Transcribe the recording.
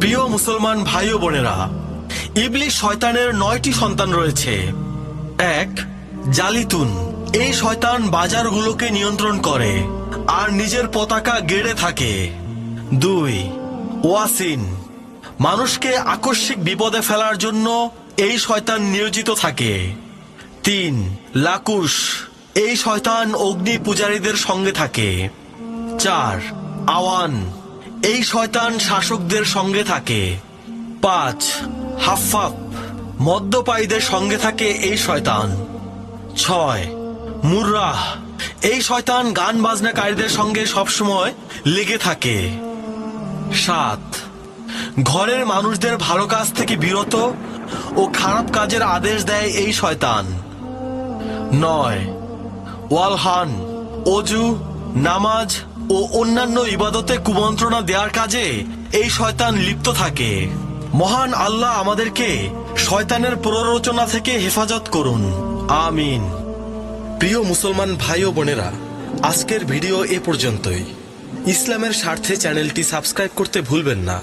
প্রিয় মুসলমান ভাই ও বোনেরা, ইবলিস শয়তানের 9টি সন্তান রয়েছে। 1. জালিতুন। এই শয়তান বাজারগুলোকে নিয়ন্ত্রণ করে আর নিজের পতাকা গেড়ে থাকে। 2. ওয়াসিন। মানুষকে আকস্মিক বিপদে ফেলার জন্য এই শয়তান নিয়োজিত থাকে। 3. লাকুশ। এই শয়তান অগ্নি পূজারীদের সঙ্গে থাকে। 4. আওয়ান। এই শয়তান শাসকদের সঙ্গে থাকে। 5. হাফফাফ। মদ্যপায়ীদের সঙ্গে থাকে এই শয়তান। 6. মুররাহ। এই শয়তান গান বাজনাকারীদের সঙ্গে সবসময় লেগে থাকে। 7. ঘরের মানুষদের ভালো কাজ থেকে বিরত ও খারাপ কাজের আদেশ দেয় এই শয়তান। 9. ওয়ালহান। অজু, নামাজ ও অন্যান্য ইবাদতে কুমন্ত্রণা দেওয়ার কাজে এই শয়তান লিপ্ত থাকে। মহান আল্লাহ আমাদেরকে শয়তানের প্ররোচনা থেকে হেফাজত করুন, আমিন। প্রিয় মুসলমান ভাই ও বোনেরা, আজকের ভিডিও এ পর্যন্তই। ইসলামের স্বার্থে চ্যানেলটি সাবস্ক্রাইব করতে ভুলবেন না।